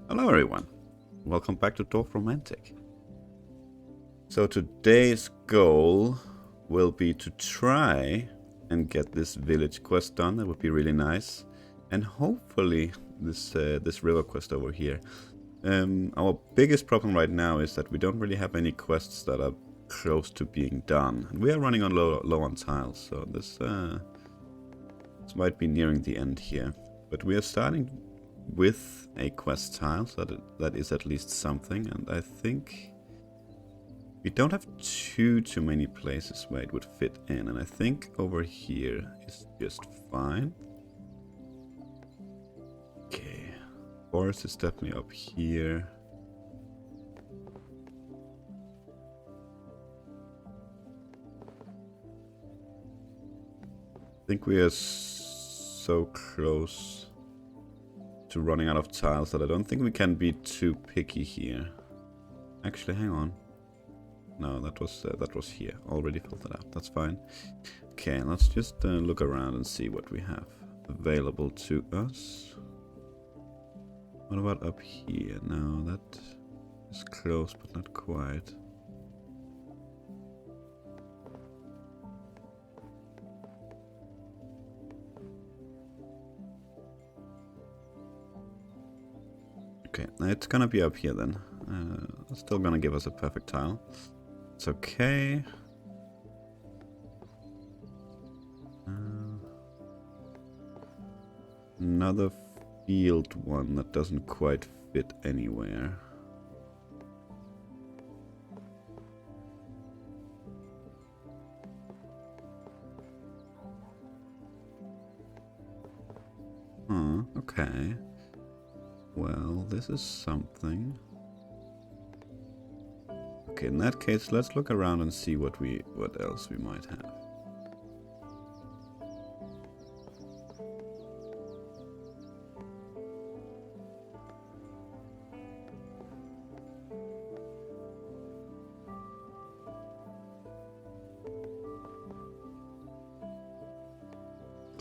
Hello everyone, welcome back to Dorfromantik. So today's goal will be to try and get this village quest done. That would be really nice. And hopefully this river quest over here. Our biggest problem right now is that we don't really have any quests that are close to being done. And we are running on low on tiles, so this might be nearing the end here. But we are starting with a quest tile, so that is at least something, and I think we don't have too many places where it would fit in, and I think over here is just fine. Okay, forest is definitely up here. I think we are so close to running out of tiles that I don't think we can be too picky here. Actually, hang on. No, that was here. Already filled it out. That's fine. Okay, let's just look around and see what we have available to us. What about up here? No, that is close, but not quite. Okay, it's gonna be up here then. It's still gonna give us a perfect tile. It's okay. Another field one that doesn't quite fit anywhere. Okay. Well, this is something. Okay, in that case, let's look around and see what else we might have.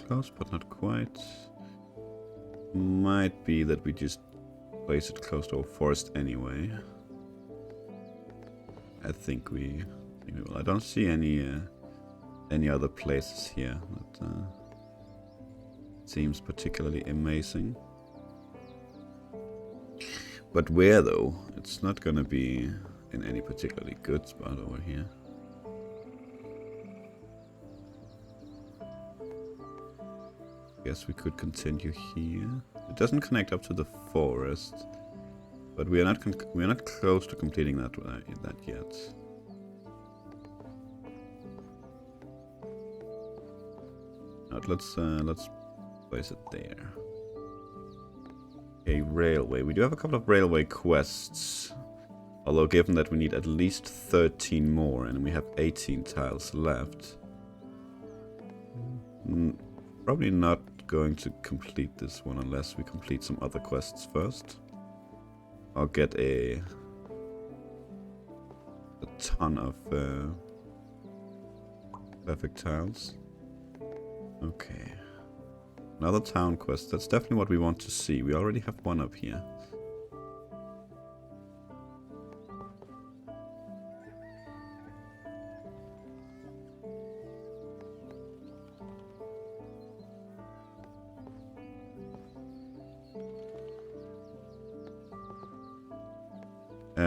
Close, but not quite. Might be that we just place it close to a forest anyway. I think we will. I don't see any other places here that seems particularly amazing. But where though? It's not gonna be in any particularly good spot over here. Guess we could continue here. It doesn't connect up to the forest, but we are not close to completing that yet. Right, let's place it there. A railway. We do have a couple of railway quests, although given that we need at least 13 more and we have 18 tiles left, probably not going to complete this one unless we complete some other quests first. I'll get a ton of perfect tiles. Okay. Another town quest. That's definitely what we want to see. We already have one up here.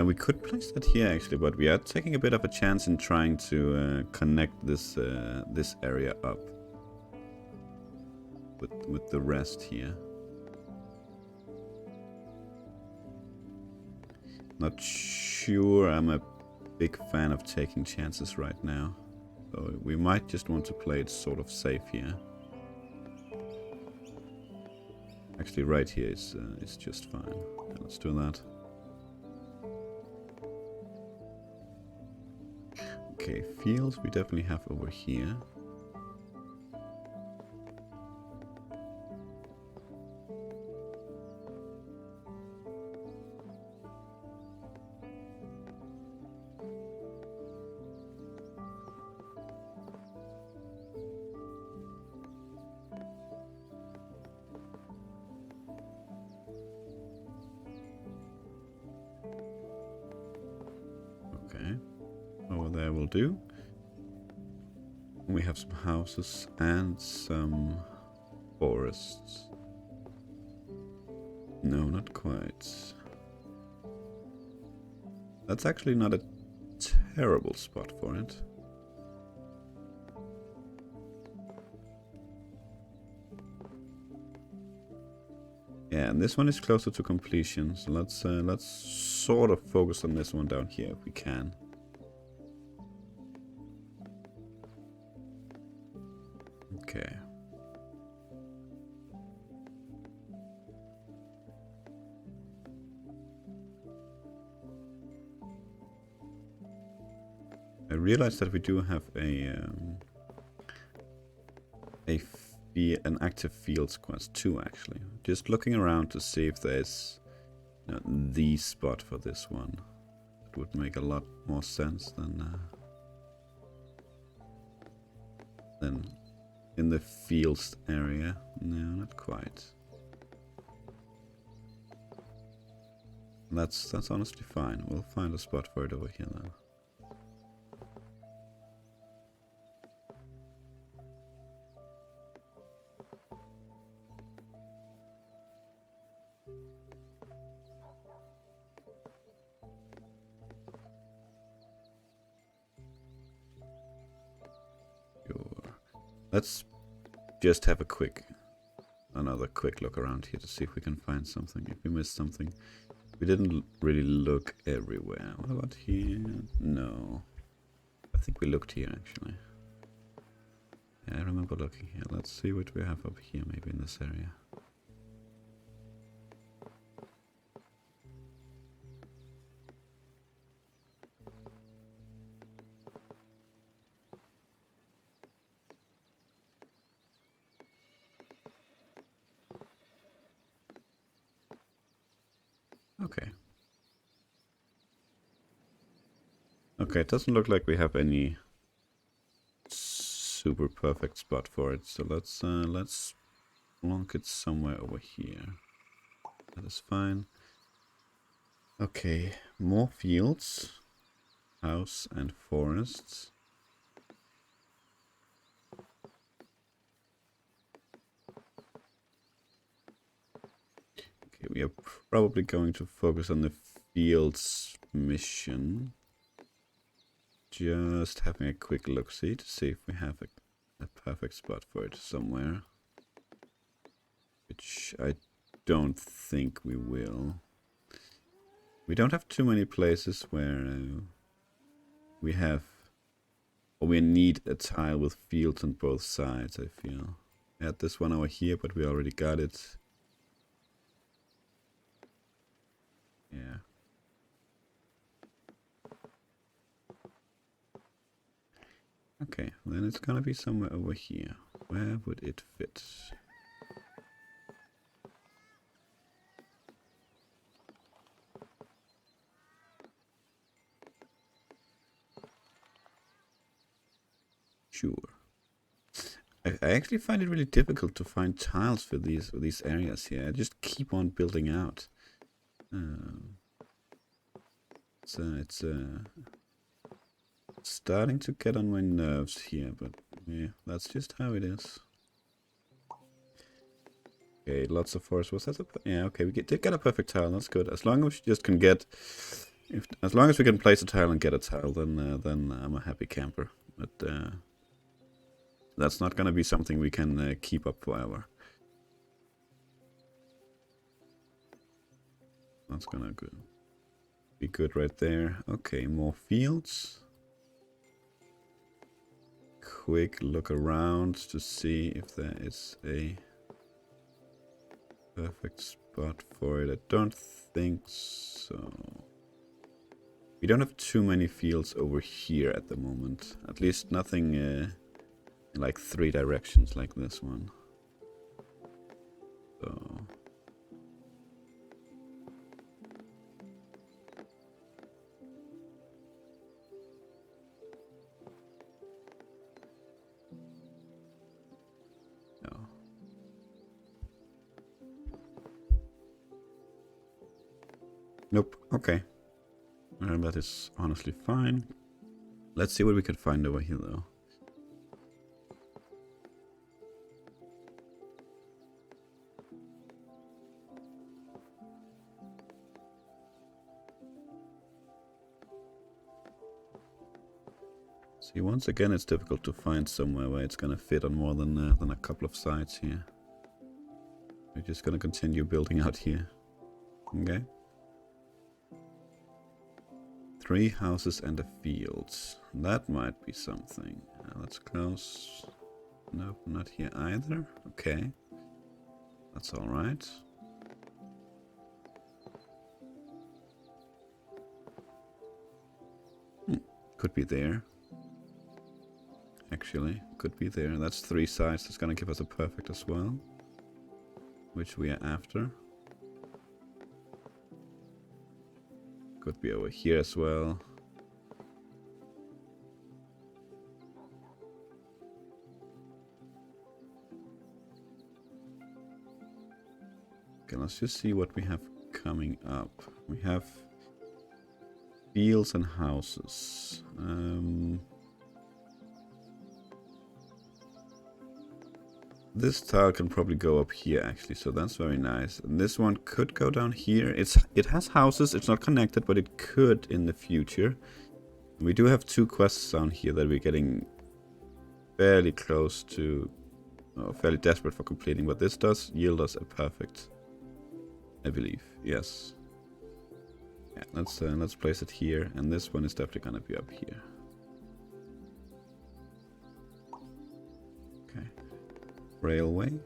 We could place that here actually, but we are taking a bit of a chance in trying to connect this this area up with the rest here. Not sure I'm a big fan of taking chances right now, so we might just want to play it sort of safe here. Actually, right here is just fine. Yeah, let's do that. Okay, fields we definitely have over here. will do. We have some houses and some forests. No, not quite. That's actually not a terrible spot for it. Yeah, and this one is closer to completion, so let's sort of focus on this one down here if we can. Okay. I realized that we do have an active fields quest too, actually. Just looking around to see if there's the spot for this one. It would make a lot more sense than in the fields area. No, not quite. That's honestly fine. We'll find a spot for it over here then. Let's just have another quick look around here to see if we can find something. If we missed something, we didn't really look everywhere. What about here? No, I think we looked here actually. Yeah, I remember looking here. Let's see what we have up here, maybe in this area. Okay. Okay, it doesn't look like we have any super perfect spot for it, so let's plonk it somewhere over here. That is fine. Okay, more fields, house and forests. Okay, we are probably going to focus on the fields mission. Just having a quick look-see to see if we have a perfect spot for it somewhere. Which I don't think we will. We don't have too many places where we need a tile with fields on both sides, I feel. We had this one over here, but we already got it. Yeah. Okay, then it's gonna be somewhere over here. Where would it fit? Sure. I actually find it really difficult to find tiles for these areas here. I just keep on building out. It's starting to get on my nerves here, but yeah, that's just how it is. Okay, lots of forest. Was that yeah, okay, we did get a perfect tile. That's good. As long as we just can get, as long as we can place a tile and get a tile, then I'm a happy camper. But that's not gonna be something we can keep up forever. That's gonna be good right there. Okay, more fields. Quick look around to see if there is a perfect spot for it. I don't think so. We don't have too many fields over here at the moment. At least nothing in like 3 directions like this one. So no. Nope. Okay. That is honestly fine. Let's see what we can find over here, though. See, once again, it's difficult to find somewhere where it's gonna fit on more than a couple of sides here. We're just gonna continue building out here. Okay. 3 houses and a field. That might be something. Let's close. Nope, not here either. Okay. That's alright. Could be there. Actually, could be there. That's 3 sides. That's gonna give us a perfect as well. Which we are after. Could be over here as well. Okay, let's just see what we have coming up. We have fields and houses. This tile can probably go up here actually, so that's very nice. And this one could go down here. It has houses, it's not connected, but it could in the future. We do have 2 quests down here that we're getting fairly close to, fairly desperate for completing, but this does yield us a perfect, I believe. Yes. Yeah, let's place it here, and this one is definitely gonna be up here. Okay. Railway.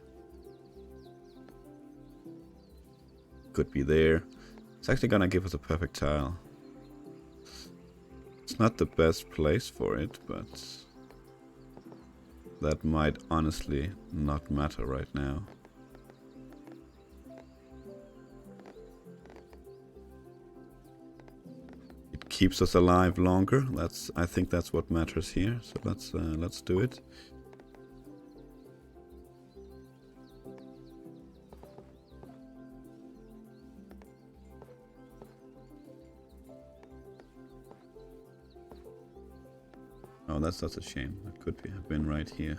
Could be there. It's actually gonna give us a perfect tile. It's not the best place for it, but that might honestly not matter right now. It keeps us alive longer. I think that's what matters here. So let's do it. Oh, that's such a shame. That could have been right here.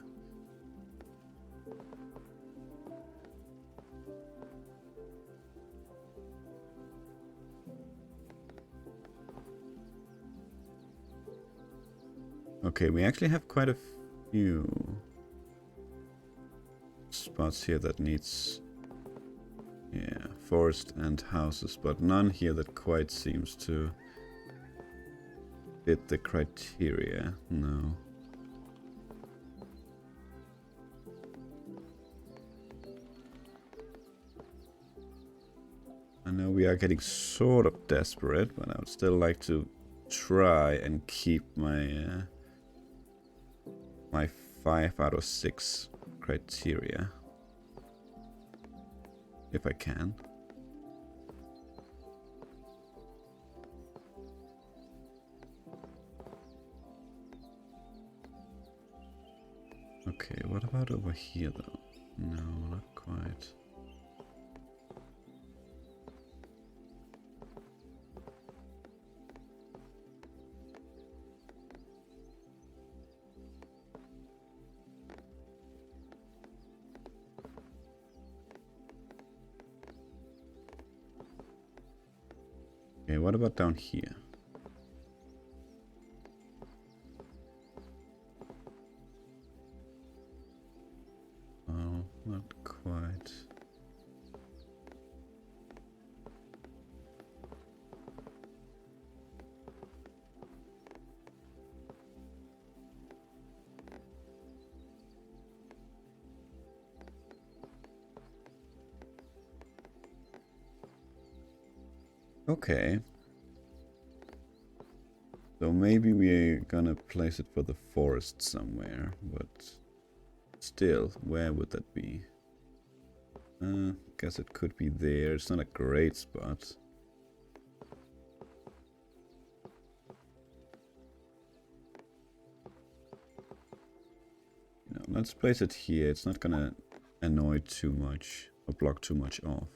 Okay, we actually have quite a few spots here that needs, yeah, forest and houses, but none here that quite seems to fit the criteria. No. I know we are getting sort of desperate, but I would still like to try and keep my my 5 out of 6 criteria, if I can. Okay, what about over here though? No, not quite. Okay, what about down here? Oh, not quite. Okay. So maybe we're gonna place it for the forest somewhere, but still, where would that be? Guess it could be there. It's not a great spot. You know, let's place it here. It's not gonna annoy too much or block too much off.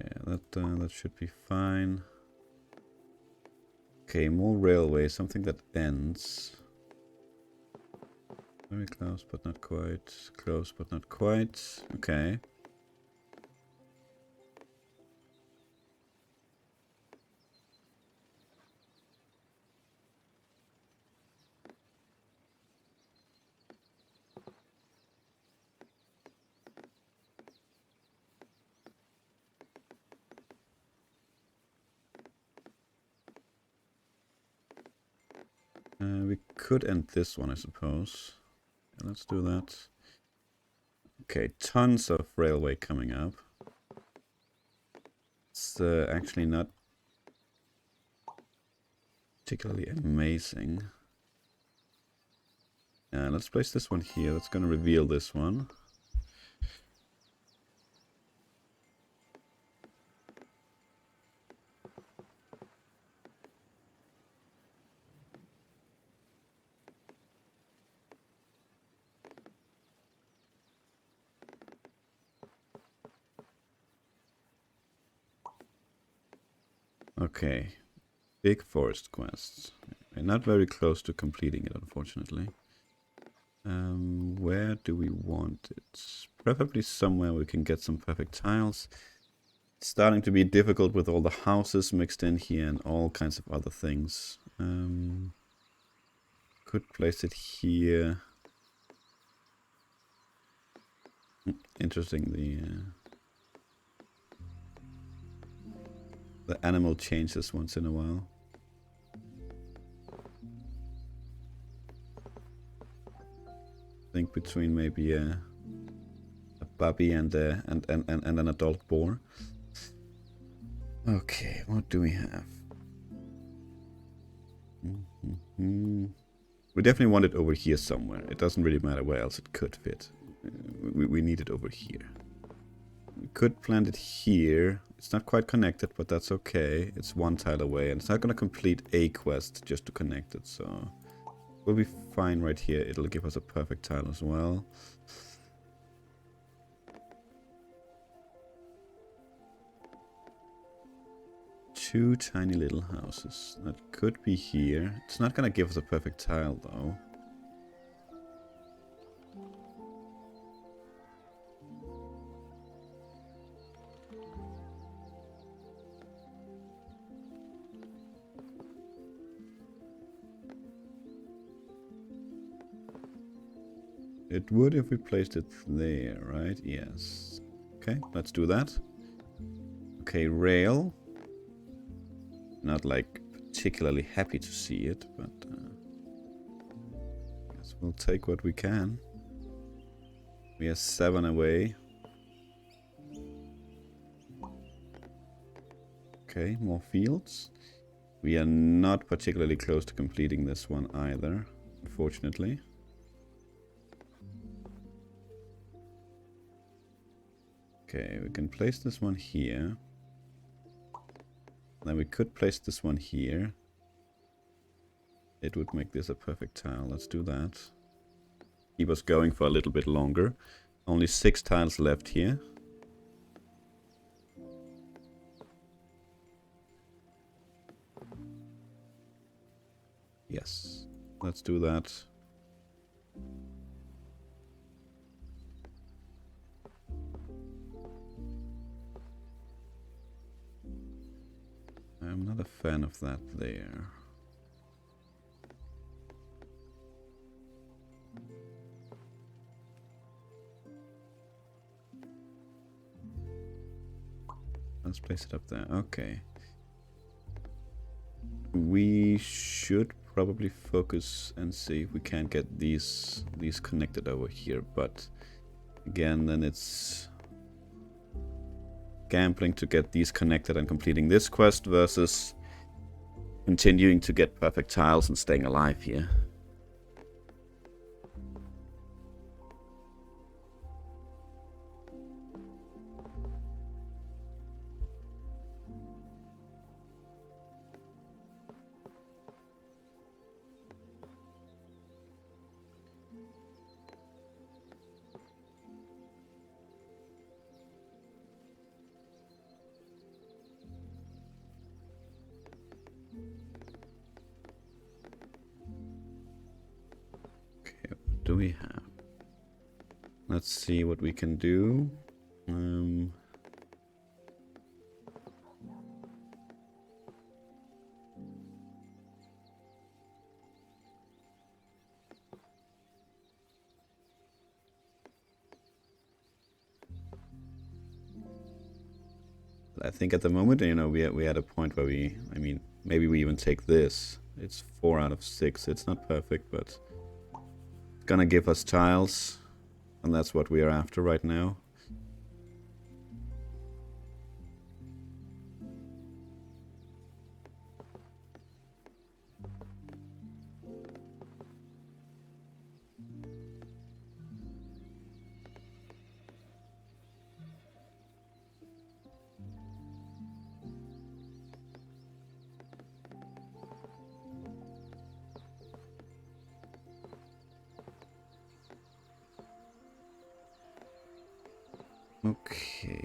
Yeah, that should be fine. Okay, more railway, something that ends. Very close, but not quite. Close, but not quite. Okay. We could end this one, I suppose. Yeah, let's do that. Okay, tons of railway coming up. It's actually not particularly amazing. Let's place this one here. That's going to reveal this one. Okay, big forest quests. We're not very close to completing it, unfortunately. Where do we want it? Preferably somewhere we can get some perfect tiles. It's starting to be difficult with all the houses mixed in here and all kinds of other things. Could place it here. Interesting, the animal changes once in a while. Think between maybe a puppy and an adult boar. Okay, what do we have? We definitely want it over here somewhere. It doesn't really matter where else it could fit. We need it over here. We could plant it here. It's not quite connected, but that's okay. It's one tile away, and it's not going to complete a quest just to connect it, so we'll be fine right here. It'll give us a perfect tile as well. Two tiny little houses. That could be here. It's not going to give us a perfect tile, though. It would if we placed it there, right? Yes. Okay, let's do that. Okay, rail. Not like particularly happy to see it, but guess we'll take what we can. We are 7 away. Okay, more fields. We are not particularly close to completing this one either, unfortunately. Okay, we can place this one here. Then we could place this one here. It would make this a perfect tile. Let's do that. Keep us going for a little bit longer. Only 6 tiles left here. Yes, let's do that. I'm not a fan of that there. Let's place it up there. Okay. We should probably focus and see if we can get these connected over here, but again, then it's gambling to get these connected and completing this quest versus continuing to get perfect tiles and staying alive here. do we have? Let's see what we can do. I think at the moment, you know, we had a point where I mean, maybe we even take this. It's 4 out of 6. It's not perfect, but it's gonna give us tiles, and that's what we are after right now. Okay.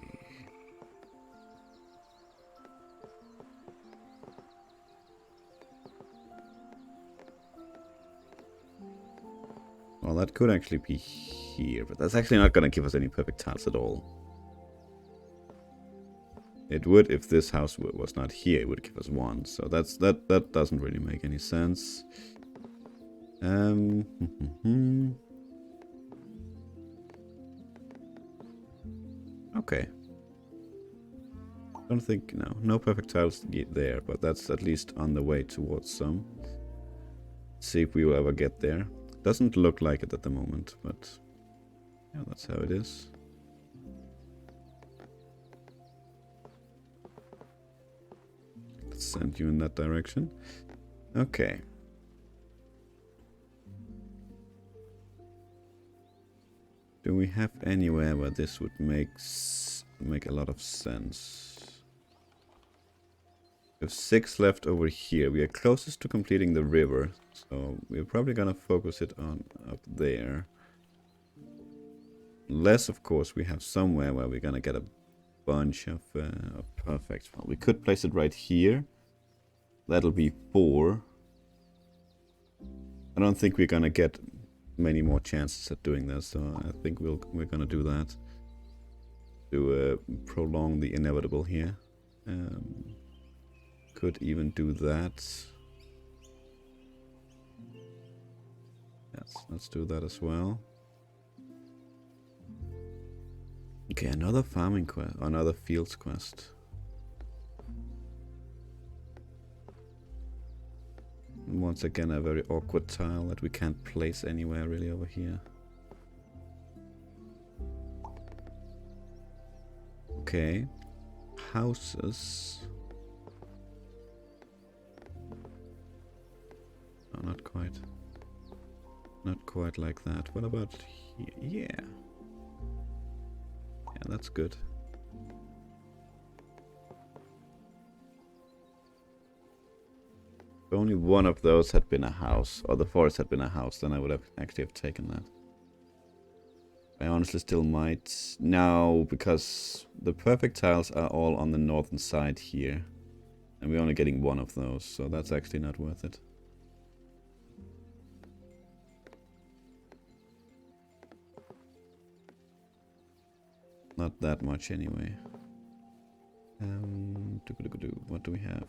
Well, that could actually be here, but that's actually not going to give us any perfect tiles at all. It would if this house was not here. It would give us 1. So that doesn't really make any sense. Okay. Don't think, no perfect tiles there, but that's at least on the way towards some. See if we will ever get there. Doesn't look like it at the moment, but yeah, that's how it is. Let's send you in that direction. Okay. Do we have anywhere where this would make a lot of sense? We have 6 left over here. We are closest to completing the river, so we're probably gonna focus it on up there. Unless, of course, we have somewhere where we're gonna get a bunch of perfect. Well, we could place it right here. That'll be 4. I don't think we're gonna get many more chances at doing this, so I think we're gonna do that to prolong the inevitable here. Could even do that. Yes, let's do that as well. Okay, another farming quest, another fields quest. Once again, a very awkward tile that we can't place anywhere really over here. Okay, houses. Oh, not quite. Not quite like that. What about here? Yeah. Yeah, that's good. If only one of those had been a house, or the forest had been a house, then I would have actually have taken that. I honestly still might. No, because the perfect tiles are all on the northern side here. And we're only getting one of those, so that's actually not worth it. Not that much anyway. What do we have?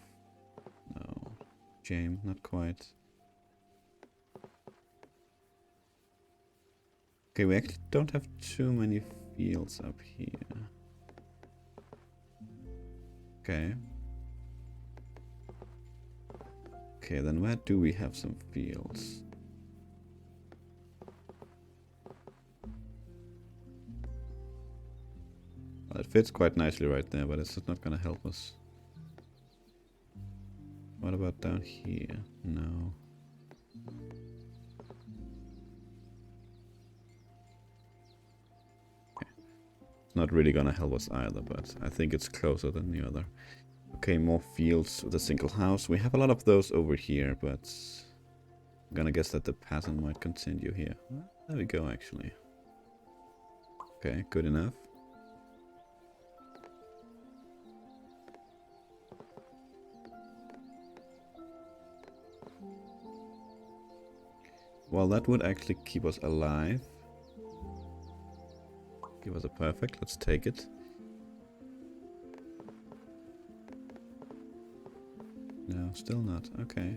No. James, not quite. Okay, we actually don't have too many fields up here. Okay. Okay, then where do we have some fields? Well, it fits quite nicely right there, but it's not gonna help us. What about down here? No. Okay. It's not really gonna help us either, but I think it's closer than the other. Okay, more fields with a single house. We have a lot of those over here, but I'm gonna guess that the pattern might continue here. There we go, actually. Okay, good enough. Well, that would actually keep us alive. Give us a perfect. Let's take it. No, still not. Okay.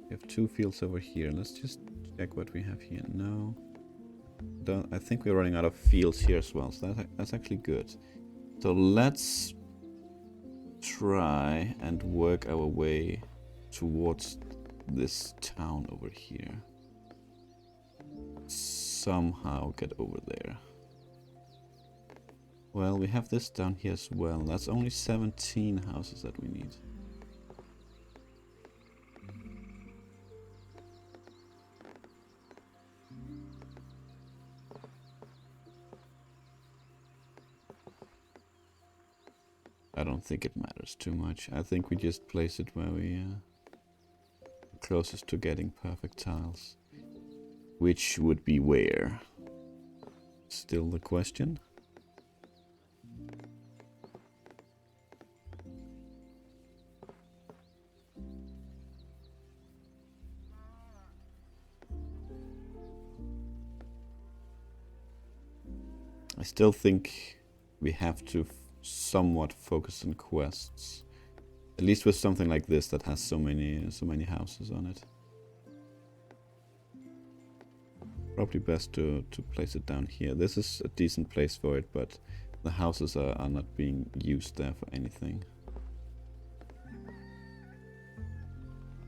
We have 2 fields over here. Let's just check what we have here. No. I think we're running out of fields here as well, so that's actually good. So let's try and work our way towards this town over here. Somehow get over there. Well, we have this down here as well. That's only 17 houses that we need. I don't think it matters too much. I think we just place it where we closest to getting perfect tiles. Which would be where? Still the question. I still think we have to somewhat focus on quests. At least with something like this that has so many houses on it. Probably best to place it down here. This is a decent place for it, but the houses are not being used there for anything.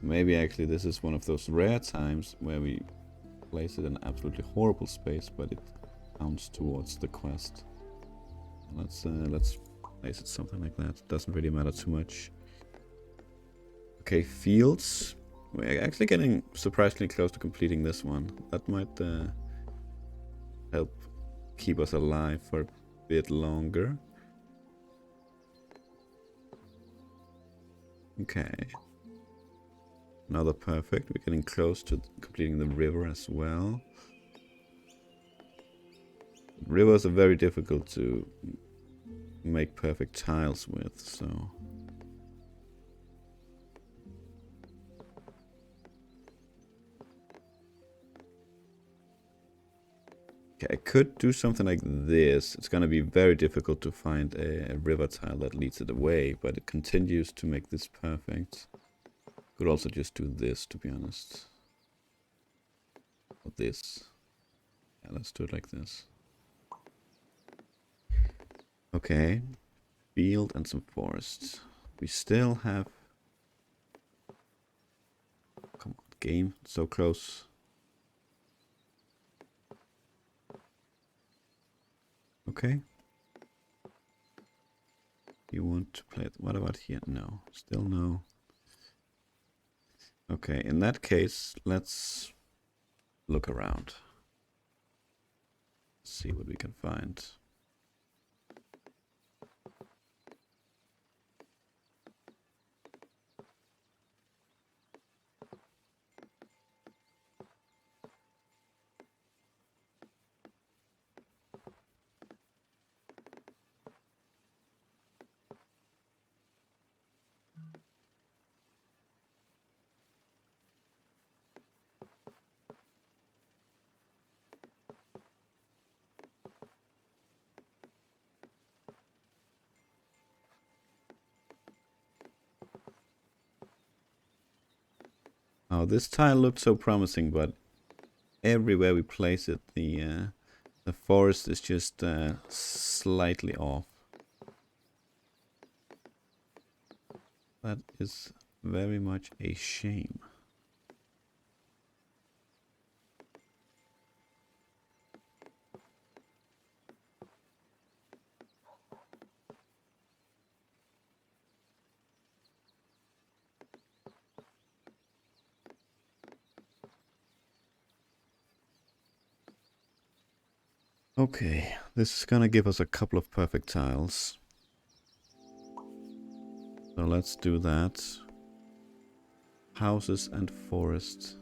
Maybe actually this is one of those rare times where we place it in an absolutely horrible space, but it counts towards the quest. Let's place it something like that. Doesn't really matter too much. Okay, fields. We're actually getting surprisingly close to completing this one. That might help keep us alive for a bit longer. Okay. Another perfect. We're getting close to completing the river as well. Rivers are very difficult to make perfect tiles with, so... Okay, I could do something like this. It's gonna be very difficult to find a river tile that leads it away, but it continues to make this perfect. Could also just do this, to be honest. Or this. Yeah, let's do it like this. Okay. Field and some forest. We still have... Come on, game. So close. Okay. You want to play it? What about here? No. Still no. Okay, in that case, let's look around. See what we can find. Oh, this tile looked so promising, but everywhere we place it, the forest is just slightly off. That is very much a shame. Okay, this is gonna give us a couple of perfect tiles. So let's do that. Houses and forest.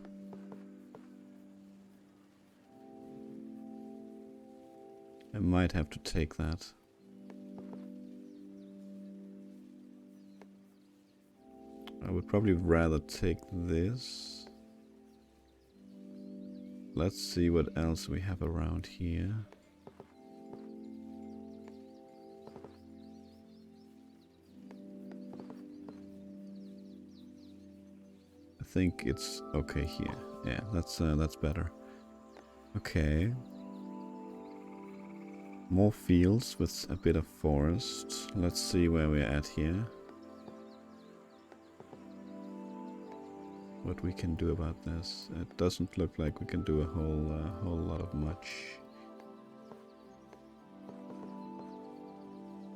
I might have to take that. I would probably rather take this. Let's see what else we have around here. I think it's okay here. Yeah, that's better. Okay. More fields with a bit of forest. Let's see where we're at here. What we can do about this. It doesn't look like we can do a whole lot of much.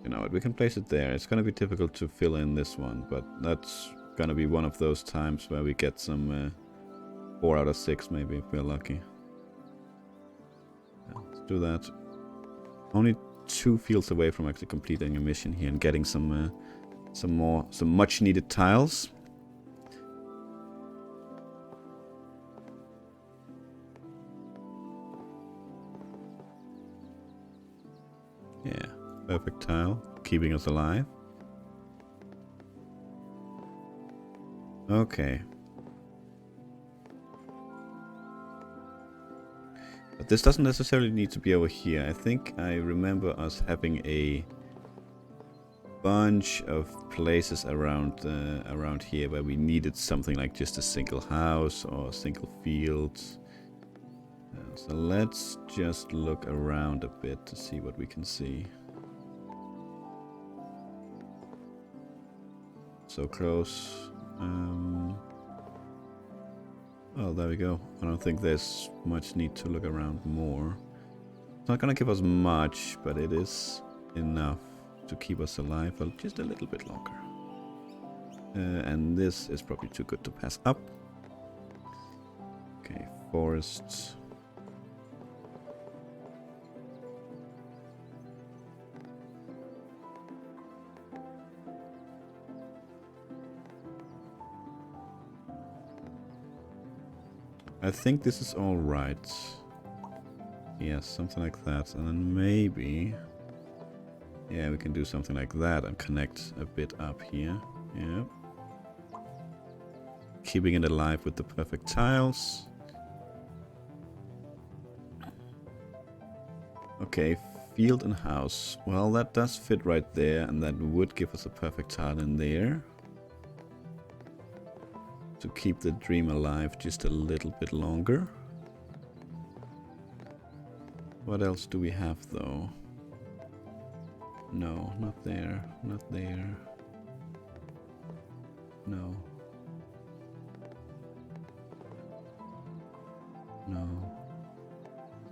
You know what, we can place it there. It's gonna be difficult to fill in this one, but that's gonna be one of those times where we get some 4 out of 6 maybe if we're lucky. Yeah, let's do that. Only 2 fields away from actually completing a mission here and getting some much needed tiles. Yeah, perfect tile, keeping us alive. Okay. But this doesn't necessarily need to be over here. I think I remember us having a bunch of places around here where we needed something like just a single house or a single field. So let's just look around a bit to see what we can see. So close. Oh, there we go. I don't think there's much need to look around more. It's not gonna give us much, but it is enough to keep us alive for just a little bit longer. And this is probably too good to pass up. Okay, forests. I think this is all right. Yes, something like that. And then maybe... yeah, we can do something like that and connect a bit up here. Yeah. Keeping it alive with the perfect tiles. Okay, field and house. Well, that does fit right there, and that would give us a perfect tile in there. To keep the dream alive just a little bit longer. What else do we have though? No, not there, not there. No. No.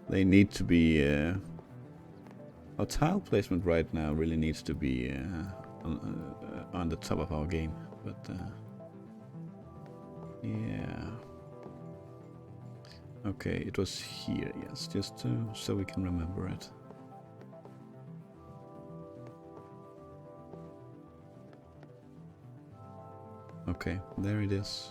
They need to be... our tile placement right now really needs to be on the top of our game, but... yeah. Okay, it was here, yes, just so we can remember it. Okay, there it is.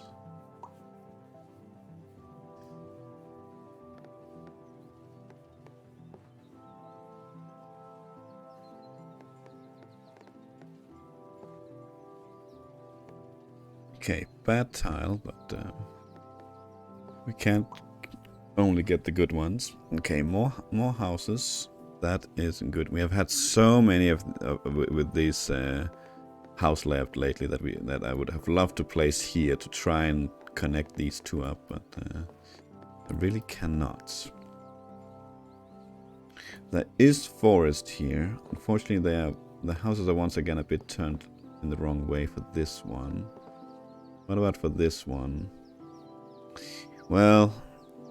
Okay, bad tile, but we can't only get the good ones. Okay, more houses. That isn't good. We have had so many with these house layout lately that I would have loved to place here to try and connect these two up, but I really cannot. There is forest here. Unfortunately, the houses are once again a bit turned in the wrong way for this one. What about for this one? Well,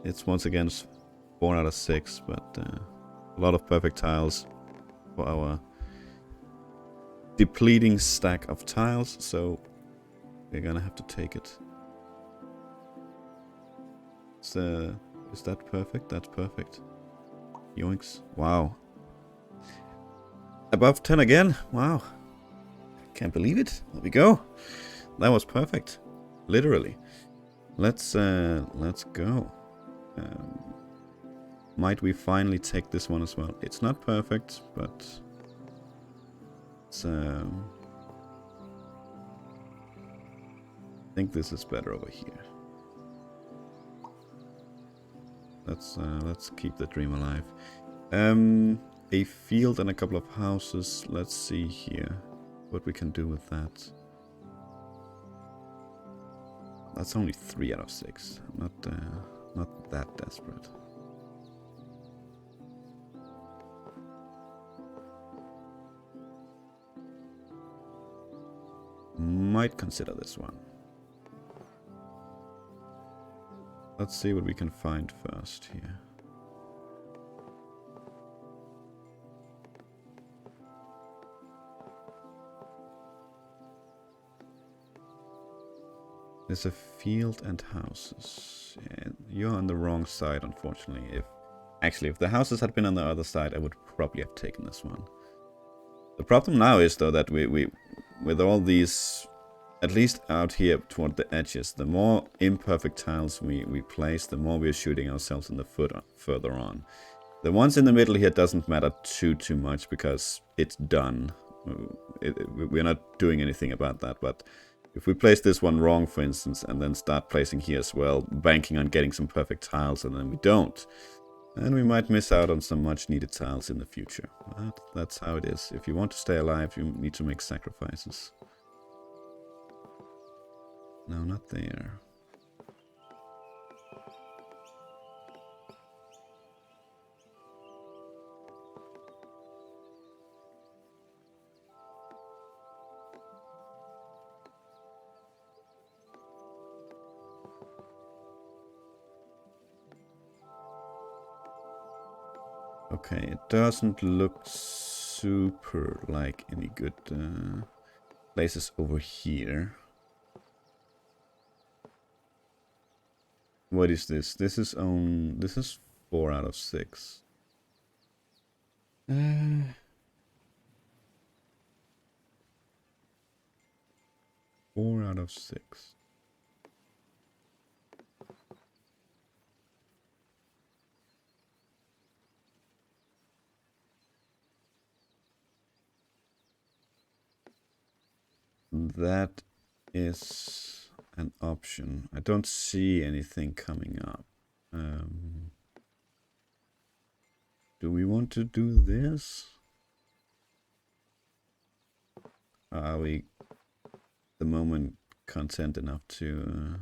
it's once again 4 out of 6, but a lot of perfect tiles for our depleting stack of tiles, so we're gonna have to take it. Is that perfect? That's perfect. Yoinks. Wow. Above 10 again. Wow. Can't believe it. There we go. That was perfect. Literally. Let's go. Might we finally take this one as well? It's not perfect, but it's I think this is better over here. Let's keep the dream alive. A field and a couple of houses. Let's see here what we can do with that. That's only 3 out of 6. Not that desperate. Might consider this one. Let's see what we can find first here. There's a field and houses. Yeah, you're on the wrong side, unfortunately. If the houses had been on the other side, I would probably have taken this one. The problem now is, though, that we with all these, at least out here toward the edges, the more imperfect tiles we place, the more we're shooting ourselves in the foot further on. The ones in the middle here doesn't matter too much because it's done. We're not doing anything about that, but if we place this one wrong, for instance, and then start placing here as well, banking on getting some perfect tiles, and then we don't, then we might miss out on some much needed tiles in the future. But that's how it is. If you want to stay alive, you need to make sacrifices. No, not there. Okay, it doesn't look super like any good places over here. What is this? This is 4 out of 6. 4 out of 6. That is an option. I don't see anything coming up. Do we want to do this? Are we the moment content enough to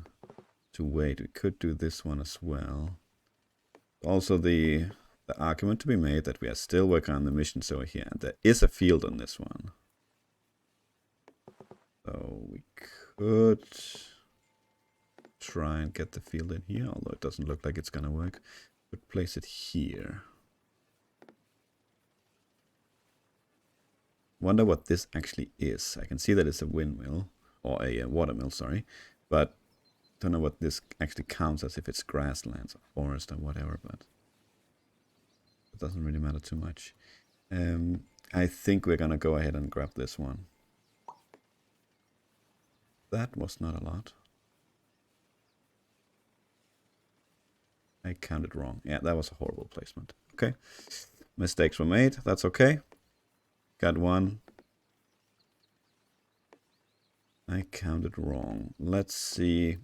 wait? We could do this one as well. Also, the argument to be made that we are still working on the missions over here, and there is a field on this one. So we could try and get the field in here, although it doesn't look like it's gonna work. But place it here. Wonder what this actually is. I can see that it's a windmill, or a watermill, sorry, but don't know what this actually counts as, if it's grasslands or forest or whatever, but it doesn't really matter too much. I think we're gonna go ahead and grab this one. That was not a lot. I counted wrong. Yeah, that was a horrible placement. Okay. Mistakes were made. That's okay. Got one. I counted wrong. Let's see.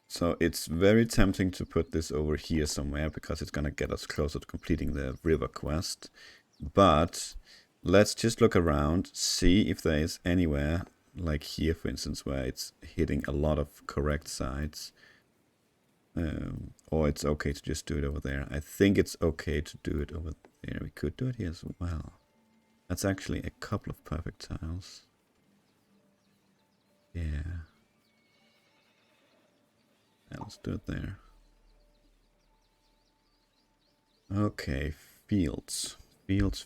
So it's very tempting to put this over here somewhere because it's going to get us closer to completing the river quest. But let's just look around, see if there is anywhere, like here for instance, where it's hitting a lot of correct sides. Or it's okay to just do it over there. I think it's okay to do it over there. We could do it here as well. That's actually a couple of perfect tiles. Yeah. Let's do it there. Okay, fields. Fields.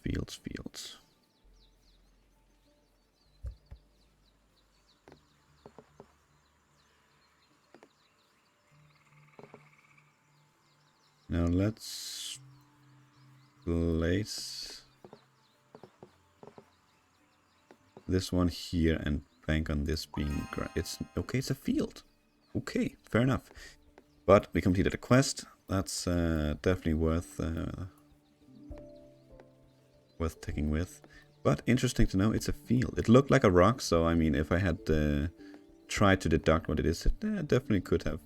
Now let's place this one here and bank on this being it's okay, it's a field. Okay, fair enough. But we completed a quest. That's definitely worth taking with. But interesting to know, it's a field. It looked like a rock, so I mean, if I had try to deduct what it is, it definitely could have,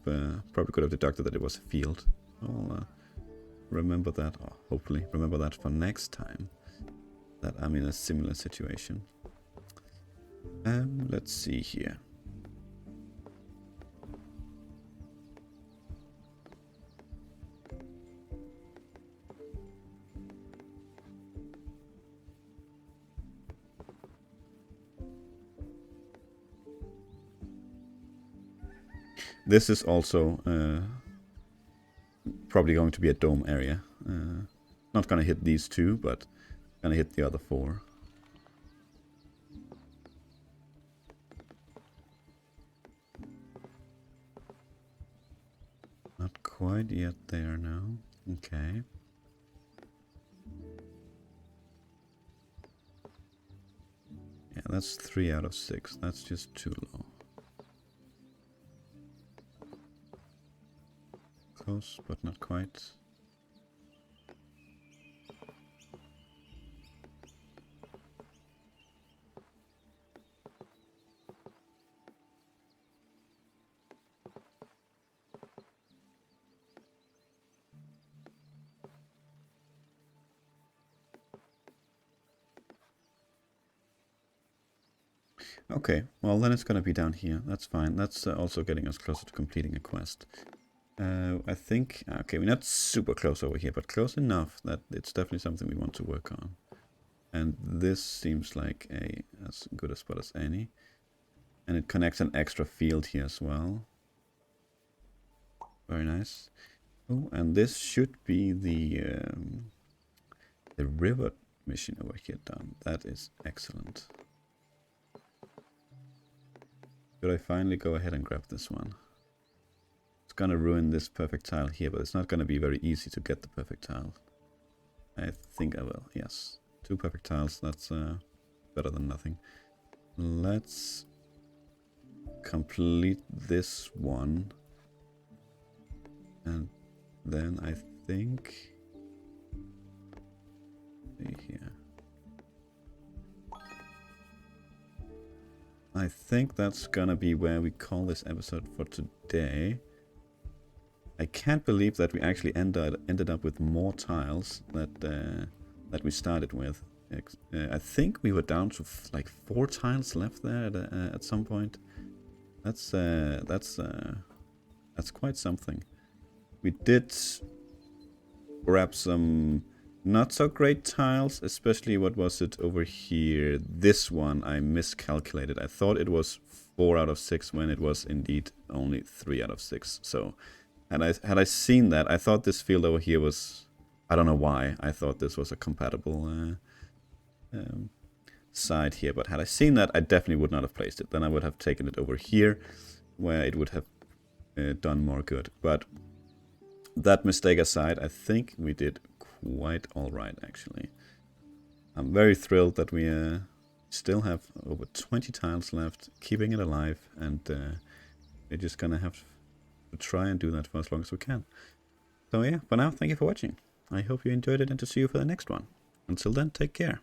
probably could have deducted that it was a field. I'll remember that, or hopefully remember that for next time that I'm in a similar situation. Let's see here. This is also probably going to be a dome area. Not gonna hit these two, but gonna hit the other 4. Not quite yet there now. Okay. Yeah, that's 3 out of 6. That's just too low. Close, but not quite. Okay, well then it's gonna be down here. That's fine. That's also getting us closer to completing a quest. I think, okay, we're not super close over here, but close enough that it's definitely something we want to work on. And this seems like as good a spot as any. And it connects an extra field here as well. Very nice. Oh, and this should be the river mission over here done. That is excellent. Should I finally go ahead and grab this one? It's gonna ruin this perfect tile here, but it's not gonna be very easy to get the perfect tile. I think I will, yes. 2 perfect tiles, that's better than nothing. Let's complete this one. And then I think... see here. I think that's gonna be where we call this episode for today. I can't believe that we actually ended up with more tiles that we started with. I think we were down to like 4 tiles left there at some point. That's quite something. We did grab some not so great tiles, especially what was it over here? This one I miscalculated. I thought it was 4 out of 6 when it was indeed only 3 out of 6. So had I seen that, I thought this field over here was, I don't know why, I thought this was a compatible side here, but had I seen that, I definitely would not have placed it. Then I would have taken it over here, where it would have done more good. But that mistake aside, I think we did quite alright, actually. I'm very thrilled that we still have over 20 tiles left, keeping it alive, and we're just gonna have to try and do that for as long as we can. So yeah, for now, thank you for watching. I hope you enjoyed it and to see you for the next one. Until then, take care.